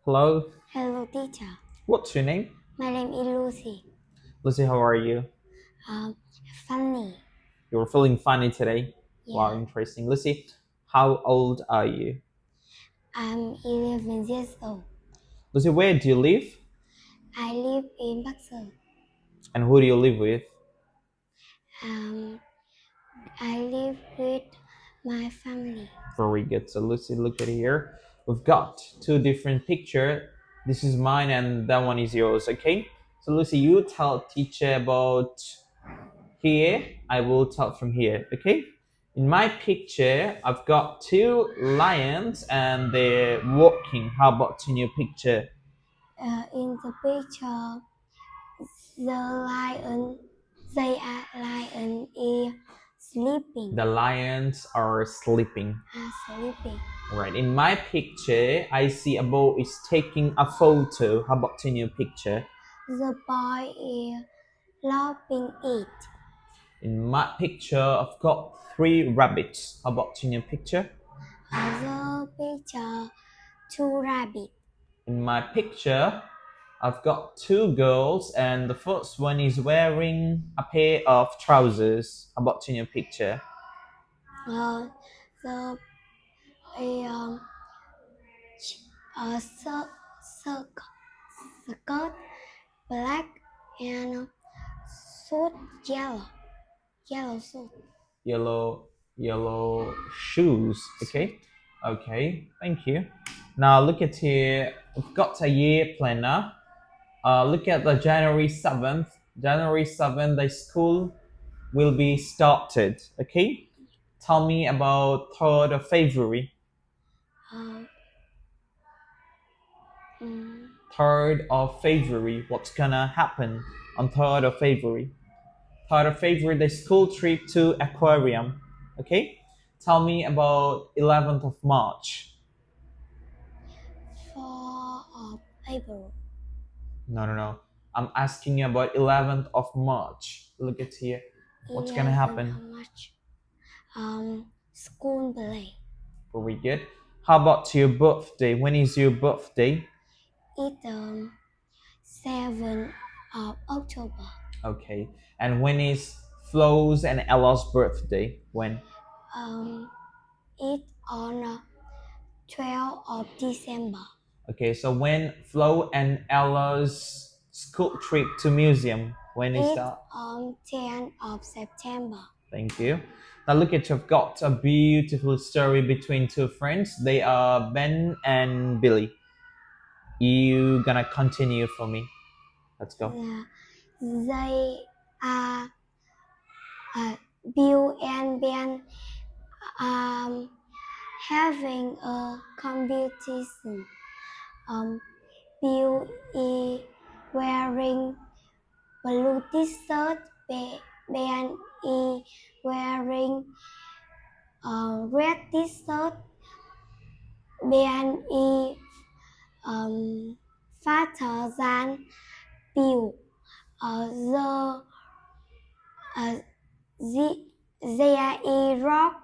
Hello, Hello, teacher. what's your name? My name is Lucy. Lucy, how are you? Um, Funny. You're feeling funny today? Wow, Yeah. interesting. Lucy, how old are you? I'm 11 years old. Lucy, where do you live? I live in Bắc. And who do you live with? Um, I live with my family. Very good. So, Lucy, look at here. We've got two different pictures. This is mine and that one is yours, okay? So, Lucy, you tell teacher about here. I will tell from here, okay? In my picture, I've got two lions and they're walking. How about in your picture? In the picture, the lion, lion is sleeping. The lions are sleeping. Sleeping. Right. In my picture, I see a boy is taking a photo. How about in your picture? The boy is laughing it. In my picture, I've got three rabbits. How about in your picture? The picture, two rabbits. In my picture, I've got two girls, and the first one is wearing a pair of trousers. How about in your picture? Uh, the a skirt, skirt black and suit yellow suit. Yellow, yellow shoes. Okay, okay. Thank you. Now look at here. We've got a year planner. Look at the January 7th. January 7th, the school will be started. Okay, tell me about 3rd of February. Uh, mm, 3rd of February. What's gonna happen on 3rd of February? 3rd of February, the school trip to aquarium. Okay, tell me about 11th of March. 4 of April. No, no, no. I'm asking you about 11th of March. Look at here. What's gonna 11 happen? of March. School play. Very good. How about your birthday? When is your birthday? It's 7 of October. Okay. And when is Flo's and Ella's birthday? When? Um, it's on 12 of December. Okay, so when Flo and Ella's school trip to museum? When is It's that? on 10 of September. Thank you. Now look at you've got a beautiful story between two friends. They are Ben and Billy. You gonna continue for me. Let's go. Yeah, they are Bill and Ben um, having a competition. Bill is wearing blue t-shirt. Ben is wearing red t-shirt. Ben is faster than Bill. The there is rock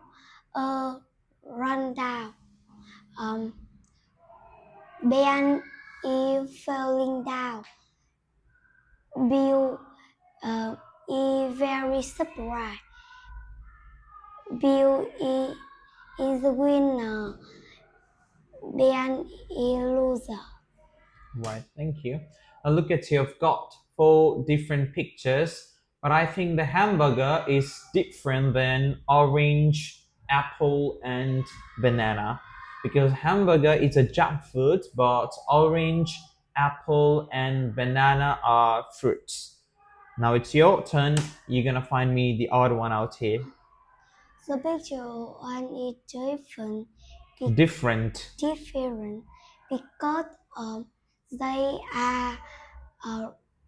run down. Um, Ben is falling down. Bill is very surprised. Bill is the winner. Ben is loser. Right, thank you. Now look at you've got four different pictures, but I think the hamburger is different than orange, apple, and banana because hamburger is a junk food, but orange, apple, and banana are fruits. Now it's your turn. You're gonna find me the odd one out here. The picture one is Different. different because they are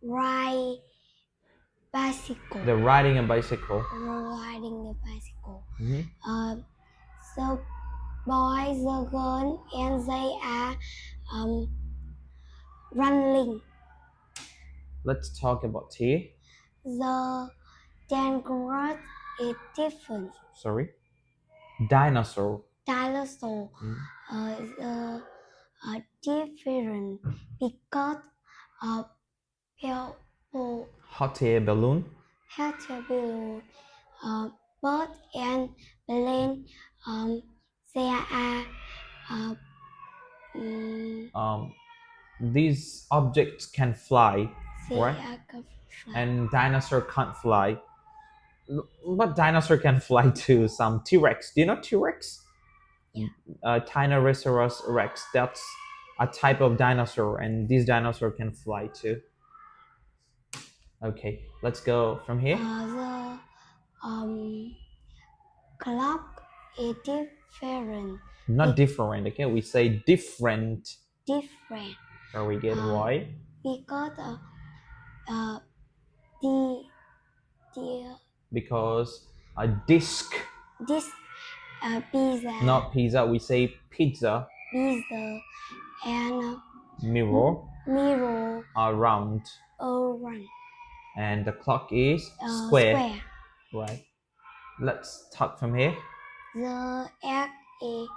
ride bicycle. They're riding a bicycle. Riding the bicycle. Mhm. The boys, the girl, and they are um, running. Let's talk about here. The dinosaur is different. Sorry. Dinosaur. Dinosaur. Mm. The different because of people Hot air balloon. had to be bird and plane. There are um, These objects can fly, there right? are And dinosaur can't fly. But dinosaur can fly too. Some T-Rex. Do you know T-Rex? Yeah. Tyrannosaurus Rex. That's a type of dinosaur, and this dinosaur can fly too. Okay, let's go from here. The clock is different. Not different. Okay, we say different. Different. Very good. Why? Because the Because a disc, this pizza, not pizza. We say pizza. pizza, and Mirror mirror are round, around and the clock is square. square. Right. Let's talk from here. The egg is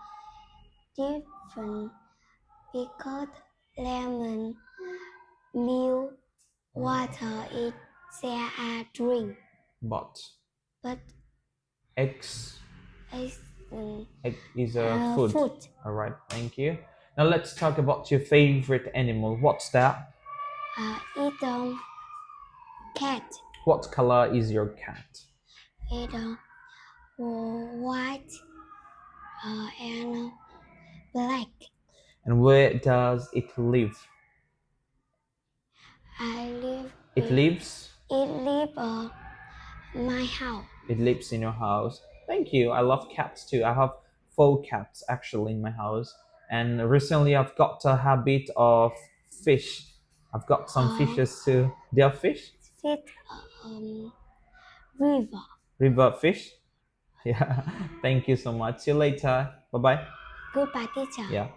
different because lemon, milk, water is there are drink, But but eggs. is Egg is a food. food. All right. Thank you. Now let's talk about your favorite animal. What's that? It's cat. What color is your cat? It's white and black. And where does it live? I live. It lives. It live my house. It lives in your house. Thank you. I love cats too. I have 4 cats actually in my house. And recently I've got a habit of fish. I've got some fishes too. Do you have fish? Fish river. River fish? Yeah. Thank you so much. See you later. Bye bye. Goodbye, teacher. Yeah.